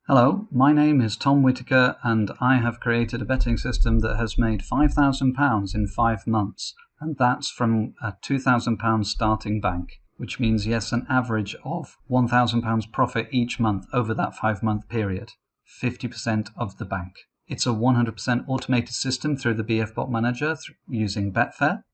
Hello, my name is Tom Whitaker and I have created a betting system that has made £5,000 in 5 months, and that's from a £2,000 starting bank, which means yes, an average of £1,000 profit each month over that 5-month period, 50% of the bank. It's a 100% automated system through the BF Bot Manager using Betfair,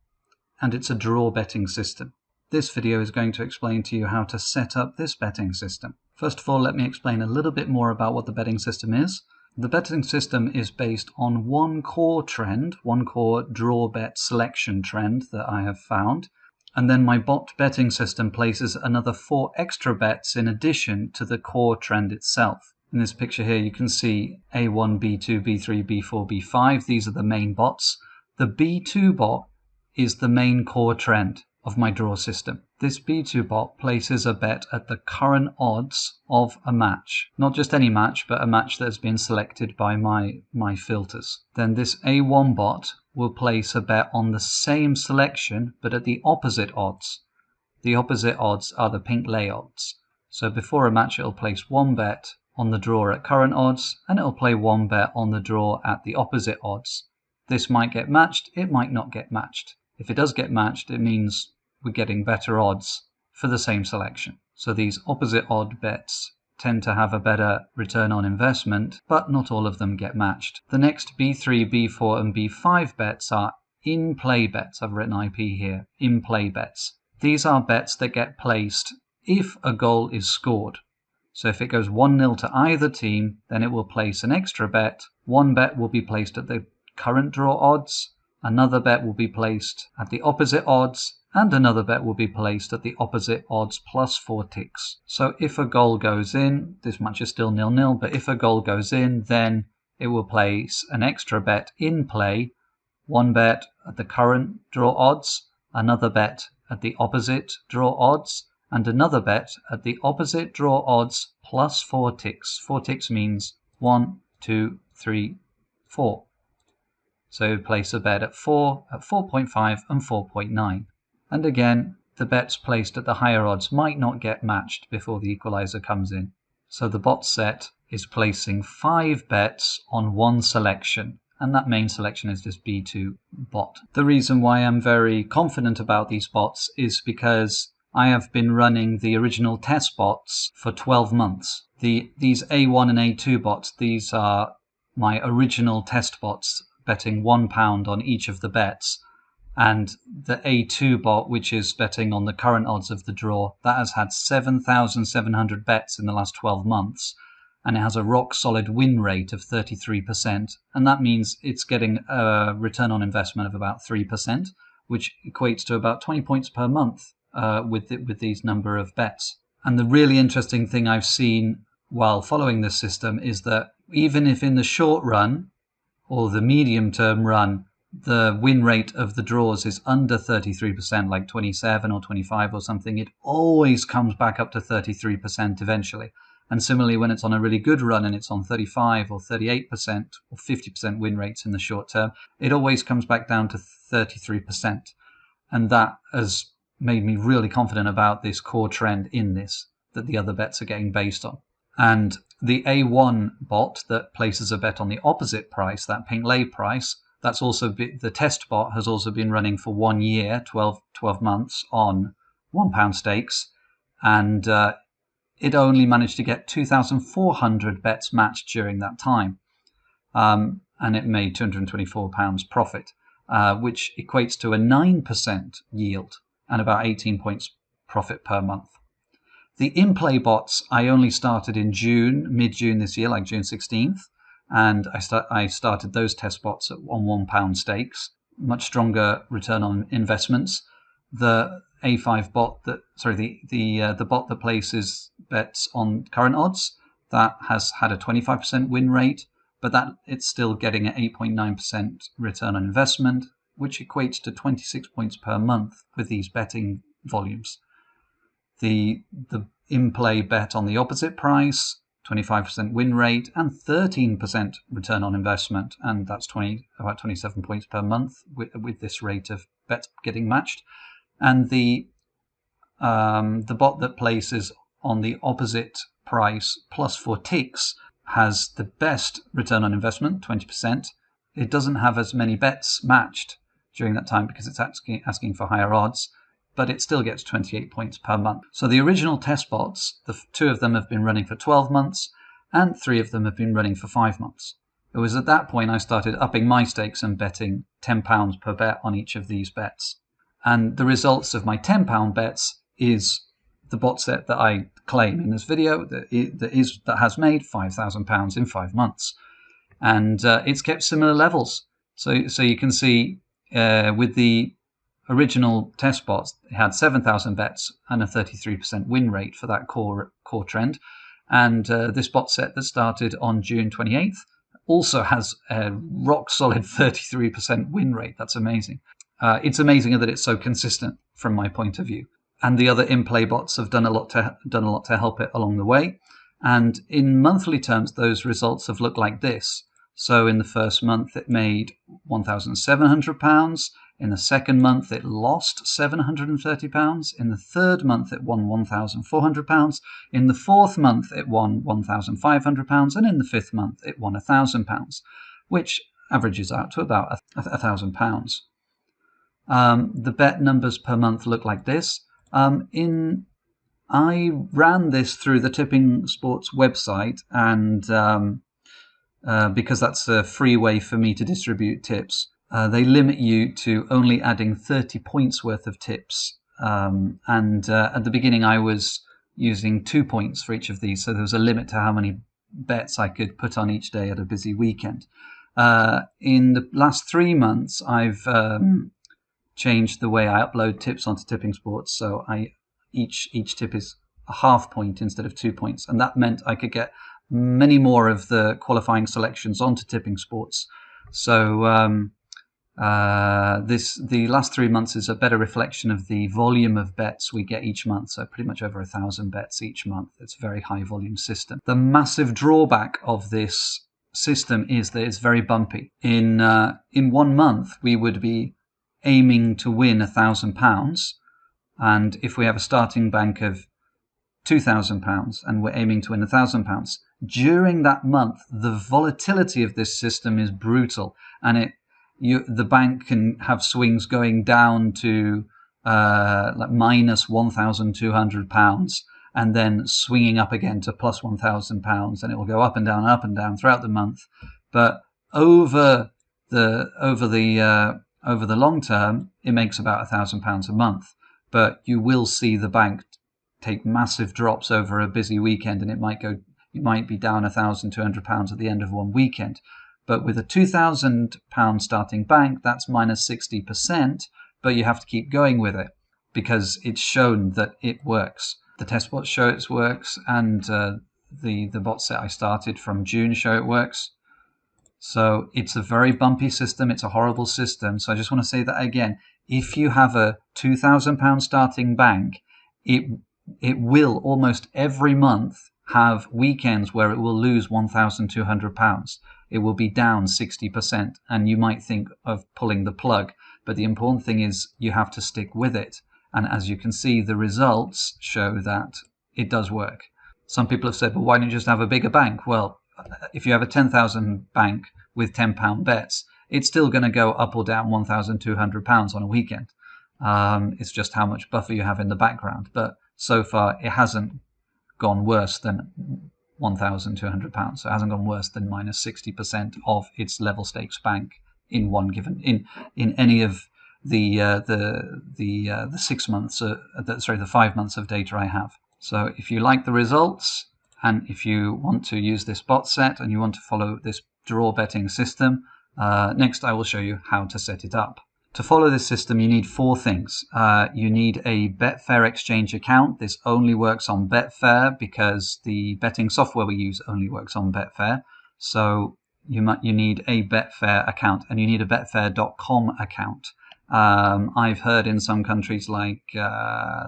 and it's a draw betting system. This video is going to explain to you how to set up this betting system. First of all, let me explain a little bit more about what the betting system is. The betting system is based on one core trend, one core draw bet selection trend that I have found. And then my bot betting system places another 4 extra bets in addition to the core trend itself. In this picture here, you can see A1, B2, B3, B4, B5. These are the main bots. The B2 bot is the main core trend of my draw system. This B2 bot places a bet at the current odds of a match. Not just any match, but a match that has been selected by my filters. Then this A1 bot will place a bet on the same selection, but at the opposite odds. The opposite odds are the pink lay odds. So before a match, it'll place one bet on the draw at current odds, and it'll play one bet on the draw at the opposite odds. This might get matched, it might not get matched. If it does get matched, it means we're getting better odds for the same selection. So these opposite odd bets tend to have a better return on investment, but not all of them get matched. The next B3, B4 and B5 bets are in-play bets. I've written IP here, in-play bets. These are bets that get placed if a goal is scored. So if it goes 1-0 to either team, then it will place an extra bet. One bet will be placed at the current draw odds, another bet will be placed at the opposite odds, and another bet will be placed at the opposite odds plus 4 ticks. So if a goal goes in, this match is still 0-0, but if a goal goes in, then it will place an extra bet in play, one bet at the current draw odds, another bet at the opposite draw odds, and another bet at the opposite draw odds plus 4 ticks. 4 ticks means 1, 2, 3, 4. So place a bet at 4, at 4.5 and 4.9. And again, the bets placed at the higher odds might not get matched before the equalizer comes in. So the bot set is placing 5 bets on one selection, and that main selection is this B2 bot. The reason why I'm very confident about these bots is because I have been running the original test bots for 12 months. These A1 and A2 bots, these are my original test bots, betting £1 on each of the bets. And the A2 bot, which is betting on the current odds of the draw, that has had 7,700 bets in the last 12 months. And it has a rock solid win rate of 33%. And that means it's getting a return on investment of about 3%, which equates to about 20 points per month with these number of bets. And the really interesting thing I've seen while following this system is that even if in the short run or the medium term run, the win rate of the draws is under 33%, like 27 or 25 or something, it always comes back up to 33% eventually. And similarly, when it's on a really good run and it's on 35 or 38% or 50% win rates in the short term, it always comes back down to 33%. And that has made me really confident about this core trend in this, that the other bets are getting based on. And the A1 bot that places a bet on the opposite price, that pink lay price, that's also the test bot has also been running for 1 year, 12 months on £1 stakes, and it only managed to get 2,400 bets matched during that time, and it made £224 profit, which equates to a 9% yield and about 18 points profit per month. The in-play bots I only started in June, mid-June this year, like June 16th. And I started those test bots on £1 stakes, much stronger return on investments. The A5 bot the bot that places bets on current odds, that has had a 25% win rate, but that it's still getting an 8.9% return on investment, which equates to 26 points per month with these betting volumes. The in-play bet on the opposite price, 25% win rate and 13% return on investment, and that's about 27 points per month with this rate of bets getting matched. And the bot that places on the opposite price plus 4 ticks has the best return on investment, 20%. It doesn't have as many bets matched during that time because it's asking for higher odds, but it still gets 28 points per month. So the original test bots, the 2 of them have been running for 12 months and 3 of them have been running for 5 months. It was at that point I started upping my stakes and betting £10 per bet on each of these bets. And the results of my £10 bets is the bot set that I claim in this video that has made £5,000 in 5 months. And it's kept similar levels. So you can see with the original test bots, it had 7,000 bets and a 33% win rate for that core trend. And this bot set that started on June 28th also has a rock solid 33% win rate. That's amazing. It's amazing that it's so consistent from my point of view. And the other in-play bots have done a lot to help it along the way. And in monthly terms, those results have looked like this. So in the first month, it made £1,700. In the second month, it lost £730. In the third month, it won £1,400. In the fourth month, it won £1,500. And in the fifth month, it won £1,000, which averages out to about £1,000. The bet numbers per month look like this. I ran this through the Tipping Sports website, and because that's a free way for me to distribute tips, they limit you to only adding 30 points worth of tips. And at the beginning, I was using 2 points for each of these, so there was a limit to how many bets I could put on each day at a busy weekend. In the last 3 months, I've changed the way I upload tips onto Tipping Sports, so each tip is a half point instead of 2 points, and that meant I could get many more of the qualifying selections onto Tipping Sports. So the last 3 months is a better reflection of the volume of bets we get each month, so pretty much over 1,000 bets each month. It's a very high volume system. The massive drawback of this system is that it's very bumpy. In 1 month, we would be aiming to win £1,000, and if we have a starting bank of £2,000 and we're aiming to win £1,000, during that month the volatility of this system is brutal, and the bank can have swings going down to like minus £1,200 and then swinging up again to plus £1,000, and it will go up and down throughout the month. But over the long term, it makes about £1,000 a month. But you will see the bank take massive drops over a busy weekend, and you might be down £1,200 at the end of one weekend. But with a £2,000 starting bank, that's minus 60%, but you have to keep going with it because it's shown that it works. The test bots show it works, and the bot set I started from June show it works. So it's a very bumpy system. It's a horrible system. So I just want to say that again. If you have a £2,000 starting bank, it will almost every month have weekends where it will lose £1,200. It will be down 60%, and you might think of pulling the plug. But the important thing is you have to stick with it. And as you can see, the results show that it does work. Some people have said, well, why don't you just have a bigger bank? Well, if you have a 10,000 bank with £10 bets, it's still going to go up or down £1,200 on a weekend. It's just how much buffer you have in the background. But so far, it hasn't gone worse than £1,200. So it hasn't gone worse than minus 60% of its level stakes bank in one given in any of the 6 months, the 5 months of data I have. So if you like the results, and if you want to use this bot set and you want to follow this draw betting system, next I will show you how to set it up. To follow this system, you need 4 things. You need a Betfair exchange account. This only works on Betfair because the betting software we use only works on Betfair. So you need a Betfair account, and you need a Betfair.com account. I've heard in some countries like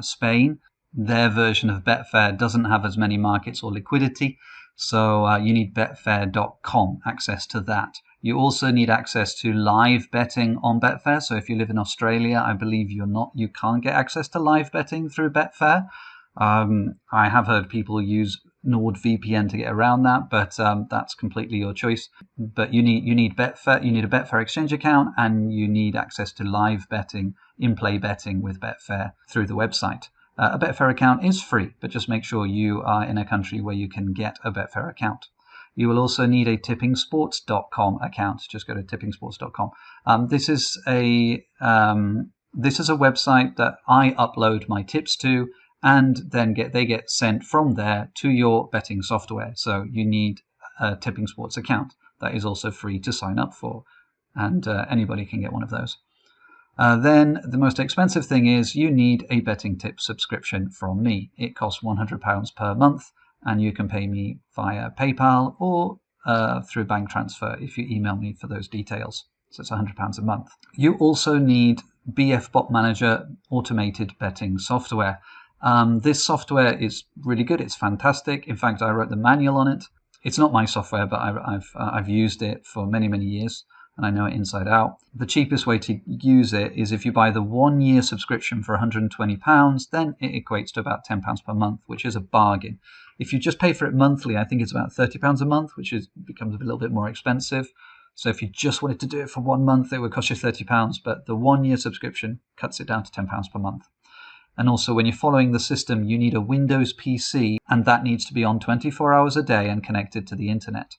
Spain, their version of Betfair doesn't have as many markets or liquidity, so you need Betfair.com, access to that. You also need access to live betting on Betfair. So if you live in Australia, I believe you can't get access to live betting through Betfair. I have heard people use NordVPN to get around that, but that's completely your choice. But you need Betfair, you need a Betfair exchange account, and you need access to live betting, in-play betting with Betfair through the website. A Betfair account is free, but just make sure you are in a country where you can get a Betfair account. You will also need a tippingsports.com account. Just go to tippingsports.com. This is a website that I upload my tips to, and then they get sent from there to your betting software. So you need a Tipping Sports account. That is also free to sign up for, and anybody can get one of those. Then the most expensive thing is you need a betting tip subscription from me. It costs £100 per month, and you can pay me via PayPal or through bank transfer if you email me for those details. So it's £100 a month. You also need BF Bot Manager automated betting software. This software is really good. It's fantastic. In fact, I wrote the manual on it. It's not my software, but I've used it for many, many years, and I know it inside out. The cheapest way to use it is if you buy the 1 year subscription for £120, then it equates to about £10 per month, which is a bargain. If you just pay for it monthly, I think it's about £30 a month, which becomes a little bit more expensive. So if you just wanted to do it for 1 month, it would cost you £30, but the 1 year subscription cuts it down to £10 per month. And also, when you're following the system, you need a Windows PC, and that needs to be on 24 hours a day and connected to the internet.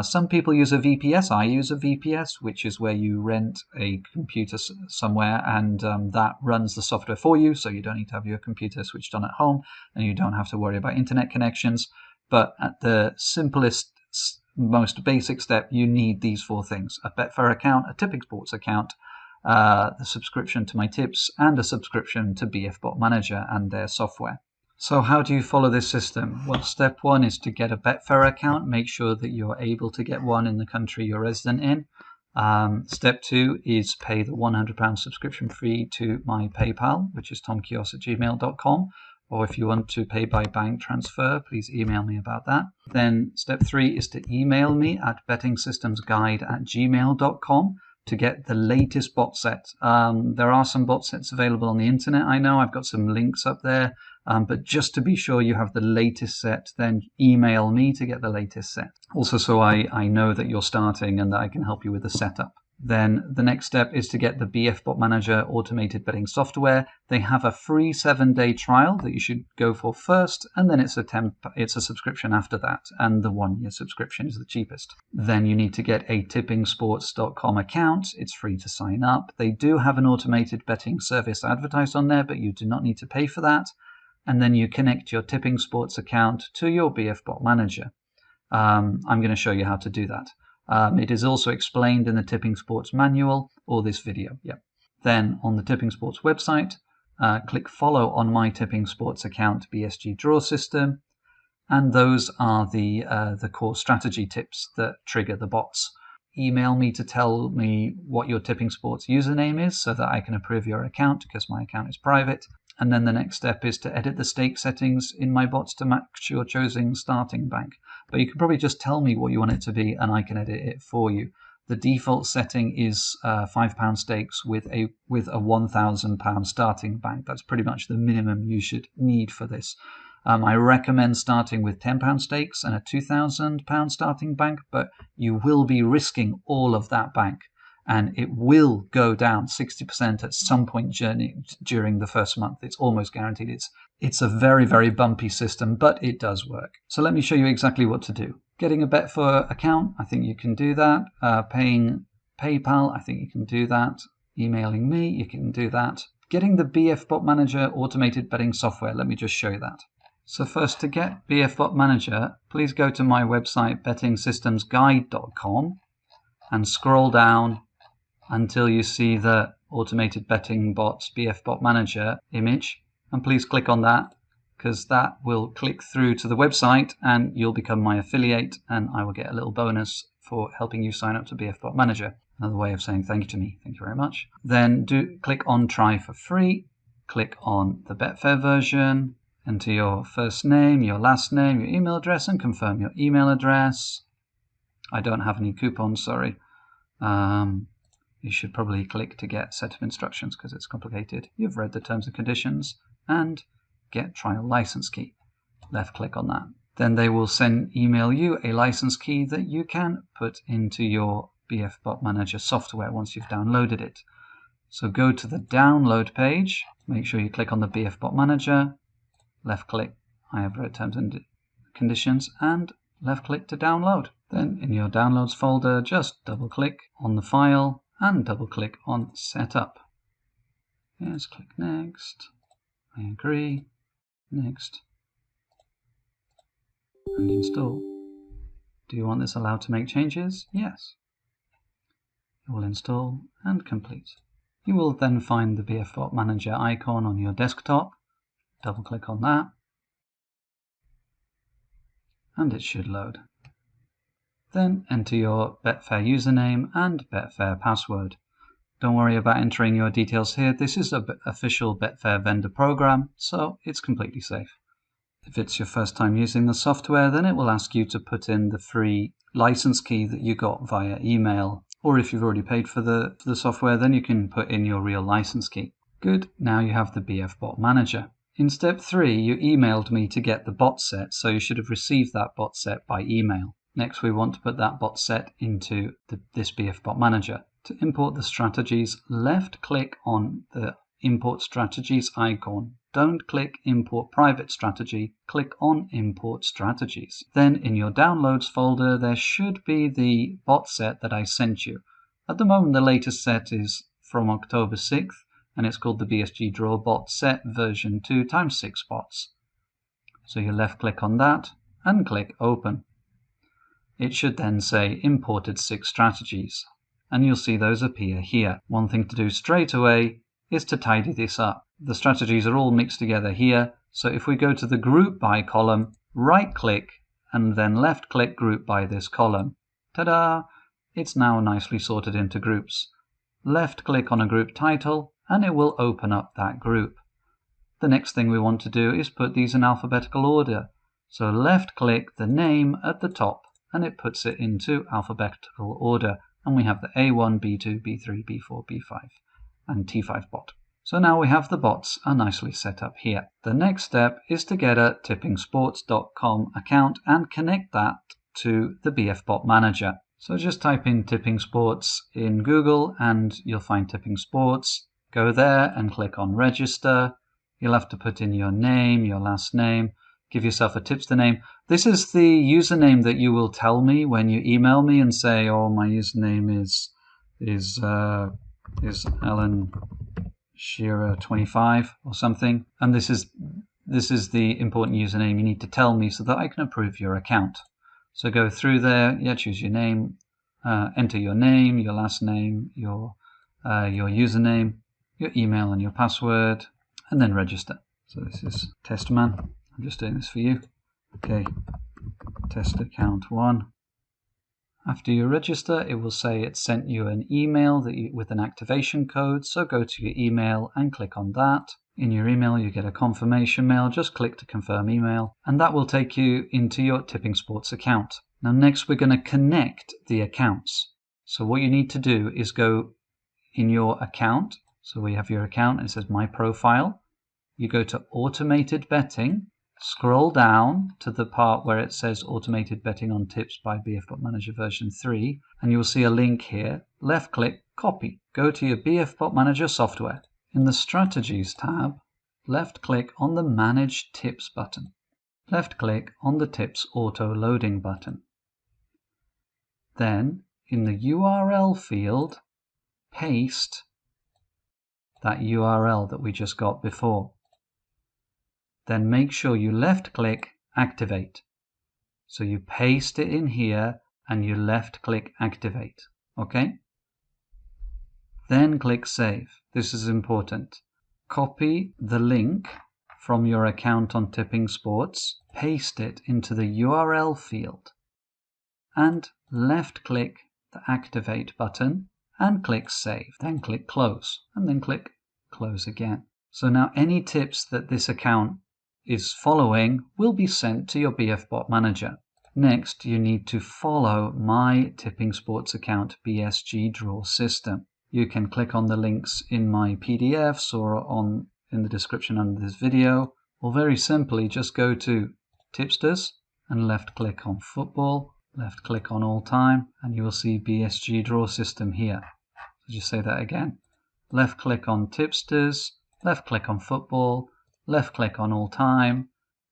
Some people use a VPS. I use a VPS, which is where you rent a computer somewhere, and that runs the software for you, so you don't need to have your computer switched on at home, and you don't have to worry about internet connections. But at the simplest, most basic step, you need these 4 things: a Betfair account, a Tipping Sports account, the subscription to my tips, and a subscription to BF Bot Manager and their software. So how do you follow this system? Well, step 1 is to get a Betfair account. Make sure that you're able to get one in the country you're resident in. Step 2 is pay the £100 subscription fee to my PayPal, which is tomkios@gmail.com. Or if you want to pay by bank transfer, please email me about that. Then step 3 is to email me at bettingsystemsguide@gmail.com to get the latest bot set. There are some bot sets available on the internet. I know I've got some links up there, but just to be sure you have the latest set, then email me to get the latest set. Also, so I know that you're starting and that I can help you with the setup. Then the next step is to get the BF Bot Manager automated betting software. They have a free 7-day trial that you should go for first, and then it's a subscription after that, and the 1 year subscription is the cheapest. Then you need to get a tippingsports.com account. It's free to sign up. They do have an automated betting service advertised on there, but you do not need to pay for that. And then you connect your Tipping Sports account to your BF Bot Manager. I'm going to show you how to do that. It is also explained in the Tipping Sports manual or this video. Then on the Tipping Sports website, click follow on my Tipping Sports account BSG Draw system, and those are the core strategy tips that trigger the bots. Email me to tell me what your Tipping Sports username is so that I can approve your account, because my account is private. And then the next step is to edit the stake settings in my bots to match your chosen starting bank. But you can probably just tell me what you want it to be and I can edit it for you. The default setting is £5 stakes with a £1,000 starting bank. That's pretty much the minimum you should need for this. I recommend starting with £10 stakes and a £2,000 starting bank, but you will be risking all of that bank, and it will go down 60% at some point during the first month. It's almost guaranteed. It's a very, very bumpy system, but it does work. So let me show you exactly what to do. Getting a Betfair account, I think you can do that. Paying PayPal, I think you can do that. Emailing me, you can do that. Getting the BF Bot Manager automated betting software, let me just show you that. So first, to get BF Bot Manager, please go to my website bettingsystemsguide.com and scroll down until you see the automated betting bots BF Bot Manager image, and please click on that, because that will click through to the website and you'll become my affiliate and I will get a little bonus for helping you sign up to BF Bot Manager. Another way of saying thank you to me. Thank you very much. Then click on try for free, click on the Betfair version, enter your first name, your last name, your email address, and confirm your email address. I don't have any coupons, sorry. You should probably click to get set of instructions because it's complicated. You've read the terms and conditions, and get trial license key. left click on that. Then they will email you a license key that you can put into your BFBot Manager software once you've downloaded it. So go to the download page, make sure you click on the BFBot Manager, left click, I have read terms and conditions, and left click to download. Then in your downloads folder, just double click on the file and double click on setup. Yes, click next, I agree, next, and install. Do you want this allowed to make changes? Yes. It will install and complete. You will then find the BFBot Manager icon on your desktop. Double click on that and it should load. Then enter your Betfair username and Betfair password. Don't worry about entering your details here. This is an official Betfair vendor program, so it's completely safe. If it's your first time using the software, then it will ask you to put in the free license key that you got via email. Or if you've already paid for the software, then you can put in your real license key. Good, now you have the BFBot Manager. In step 3, you emailed me to get the bot set, so you should have received that bot set by email. Next, we want to put that bot set into this BFBot Manager. To import the strategies, left click on the Import Strategies icon. Don't click Import Private Strategy, click on Import Strategies. Then in your Downloads folder, there should be the bot set that I sent you. At the moment, the latest set is from October 6th, and it's called the BSG Draw Bot Set version 2 × 6 bots. So you left click on that and click Open. It should then say Imported 6 strategies, and you'll see those appear here. One thing to do straight away is to tidy this up. The strategies are all mixed together here, so if we go to the Group By column, right click and then left click Group By this column. Ta-da! It's now nicely sorted into groups. Left click on a group title and it will open up that group. The next thing we want to do is put these in alphabetical order. So left click the name at the top and it puts it into alphabetical order, and we have the A1, B2, B3, B4, B5 and T5 bot. So now we have the bots are nicely set up here. The next step is to get a tippingsports.com account and connect that to the BFBot Manager. So just type in Tipping Sports in Google and you'll find Tipping Sports. Go there and click on Register. You'll have to put in your name, your last name, give yourself a tipster name. This is the username that you will tell me when you email me and say, oh, my username is Alan Shearer 25 or something. And this is the important username you need to tell me so that I can approve your account. So go through there, choose your name, enter your name, your last name, your username, your email and your password, and then register. So this is Testman. I'm just doing this for you. Okay, test account 1. After you register, it will say it sent you an email with an activation code. So go to your email and click on that. In your email, you get a confirmation mail. Just click to confirm email, and that will take you into your Tipping Sports account. Now, next, we're going to connect the accounts. So what you need to do is go in your account. So we have your account, and it says My Profile. You go to Automated Betting. Scroll down to the part where it says Automated Betting on Tips by BFBot Manager version 3, and you'll see a link here. Left click, copy. Go to your BFBot Manager software. In the Strategies tab, left click on the Manage Tips button. Left click on the Tips Auto Loading button. Then, in the URL field, paste that URL that we just got before. Then make sure you left click Activate. So you paste it in here and you left click Activate. Okay? Then click Save. This is important. Copy the link from your account on Tipping Sports, paste it into the URL field, and left click the Activate button and click Save. Then click Close, and then click Close again. So now any tips that this account is following will be sent to your BFBot Manager. Next, you need to follow my Tipping Sports account BSG Draw system. You can click on the links in my PDFs or in the description under this video, or very simply just go to tipsters and left click on football, left click on all time, and you will see BSG Draw system here. So just say that again. Left click on tipsters, left click on football, left click on all time,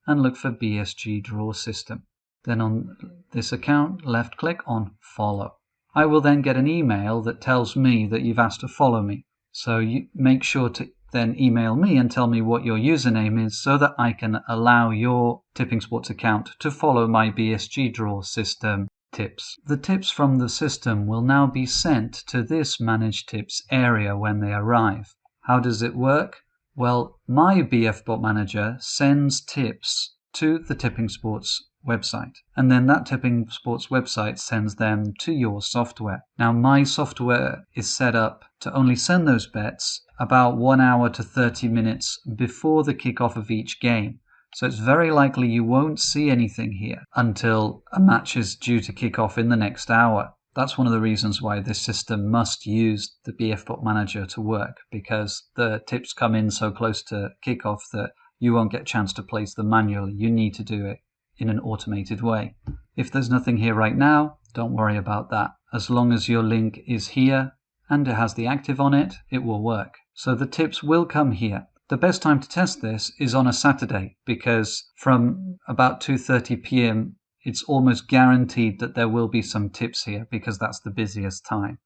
and look for BSG Draw system. Then on this account, left click on follow. I will then get an email that tells me that you've asked to follow me. So you make sure to then email me and tell me what your username is so that I can allow your Tipping Sports account to follow my BSG Draw system tips. The tips from the system will now be sent to this Manage Tips area when they arrive. How does it work? Well, my BF Manager sends tips to the Tipping Sports website, and then that Tipping Sports website sends them to your software. Now, my software is set up to only send those bets about 1 hour to 30 minutes before the kickoff of each game. So it's very likely you won't see anything here until a match is due to kick off in the next hour. That's one of the reasons why this system must use the BF Manager to work, because the tips come in so close to kickoff that you won't get a chance to place them manually. You need to do it in an automated way. If there's nothing here right now, don't worry about that. As long as your link is here and it has the active on it, it will work. So the tips will come here. The best time to test this is on a Saturday, because from about 2:30 p.m. it's almost guaranteed that there will be some tips here, because that's the busiest time.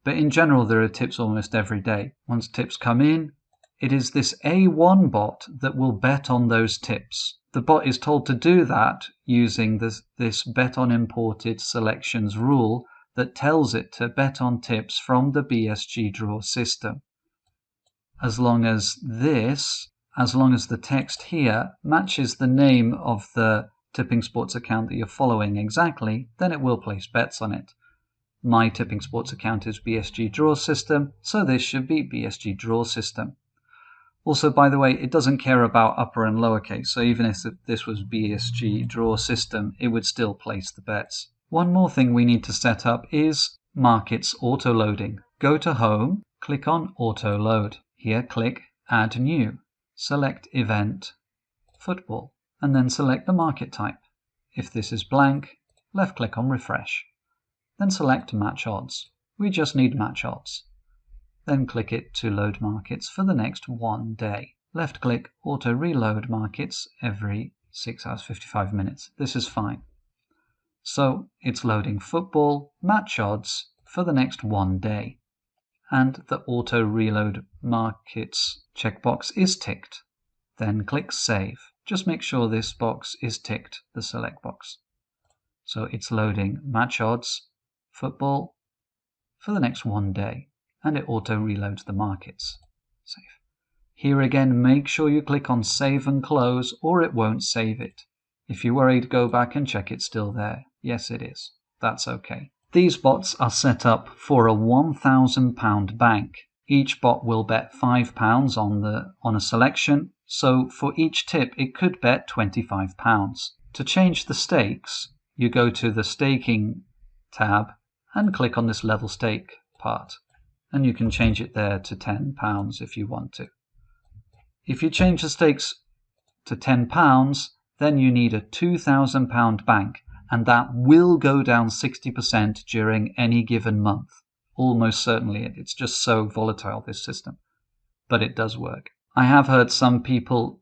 But in general, there are tips almost every day. Once tips come in, it is this A1 bot that will bet on those tips. The bot is told to do that using this bet on imported selections rule that tells it to bet on tips from the BSG Draw system. As long as the text here matches the name of the Tipping Sports account that you're following exactly, then it will place bets on it. My Tipping Sports account is BSG Draw system, so this should be BSG Draw system. Also, by the way, it doesn't care about upper and lowercase, so even if this was BSG Draw system, it would still place the bets. One more thing we need to set up is Markets Auto Loading. Go to Home, click on Auto Load. Here, click Add New. Select Event, Football, and then select the market type. If this is blank, left click on Refresh. Then select Match Odds. We just need match odds. Then click it to load markets for the next 1 day. Left click Auto Reload Markets every 6 hours 55 minutes. This is fine. So it's loading football, match odds for the next 1 day. And the Auto Reload Markets checkbox is ticked. Then click Save. Just make sure this box is ticked, the select box. So it's loading match odds, football, for the next 1 day, and it auto reloads the markets. Save. Here again, make sure you click on Save and Close, or it won't save it. If you're worried, go back and check it's still there. Yes, it is. That's okay. These bots are set up for a £1,000 bank. Each bot will bet £5 on a selection, so for each tip it could bet £25. To change the stakes, you go to the Staking tab and click on this Level Stake part, and you can change it there to £10 if you want to. If you change the stakes to £10, then you need a £2,000 bank, and that will go down 60% during any given month. Almost certainly. It's just so volatile, this system. But it does work. I have heard some people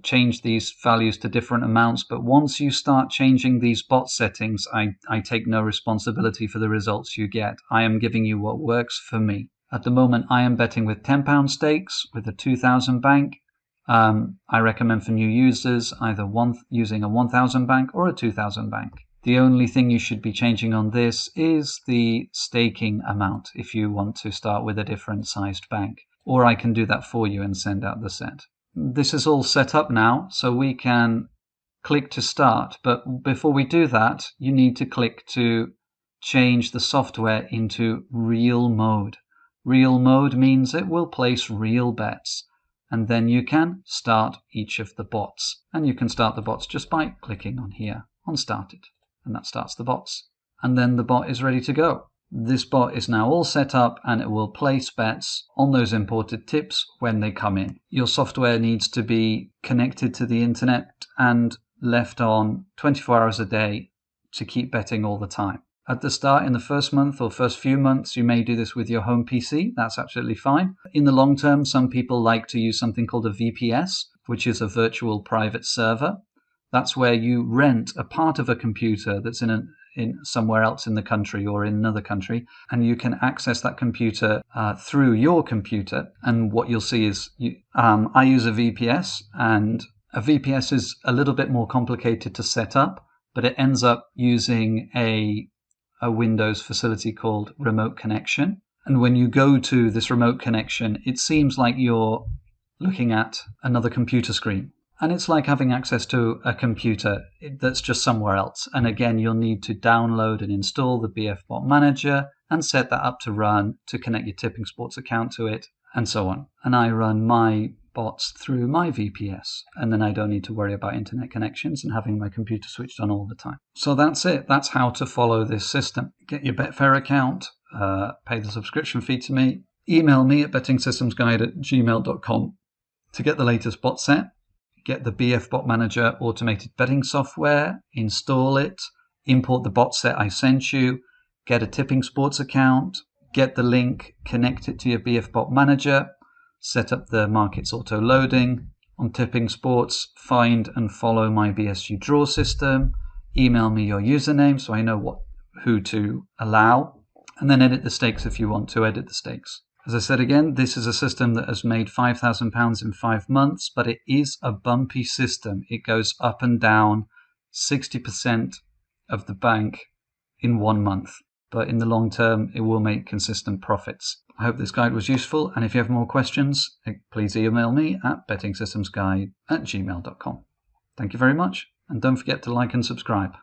change these values to different amounts, but once you start changing these bot settings, I take no responsibility for the results you get. I am giving you what works for me. At the moment, I am betting with £10 stakes with a 2,000 bank. I recommend for new users either using a 1,000 bank or a 2,000 bank. The only thing you should be changing on this is the staking amount if you want to start with a different sized bank. Or I can do that for you and send out the set. This is all set up now, so we can click to start. But before we do that, you need to click to change the software into real mode. Real mode means it will place real bets. And then you can start each of the bots. And you can start the bots just by clicking on here, on Started. And that starts the bots. And then the bot is ready to go. This bot is now all set up and it will place bets on those imported tips when they come in. Your software needs to be connected to the internet and left on 24 hours a day to keep betting all the time. At the start, in the first month or first few months, you may do this with your home PC. That's absolutely fine. In the long term, some people like to use something called a VPS, which is a virtual private server. That's where you rent a part of a computer that's in somewhere else in the country or in another country, and you can access that computer through your computer. And what you'll see is, I use a VPS, and a VPS is a little bit more complicated to set up, but it ends up using a Windows facility called remote connection. And when you go to this remote connection, it seems like you're looking at another computer screen. And it's like having access to a computer that's just somewhere else. And again, you'll need to download and install the BF Bot Manager and set that up to run, to connect your Tipping Sports account to it, and so on. And I run my bots through my VPS, and then I don't need to worry about internet connections and having my computer switched on all the time. So that's it. That's how to follow this system. Get your Betfair account, pay the subscription fee to me, email me at bettingsystemsguide@gmail.com to get the latest bot set, get the BF Bot Manager automated betting software, install it, import the bot set I sent you, get a Tipping Sports account, get the link, connect it to your BF Bot Manager, set up the markets auto loading on Tipping Sports, find and follow my BSG Draw system, email me your username so I know who to allow, and then edit the stakes if you want to edit the stakes. As I said again, this is a system that has made £5,000 in 5 months, but it is a bumpy system. It goes up and down 60% of the bank in 1 month. But in the long term, it will make consistent profits. I hope this guide was useful, and if you have more questions, please email me at bettingsystemsguide@gmail.com. Thank you very much, and don't forget to like and subscribe.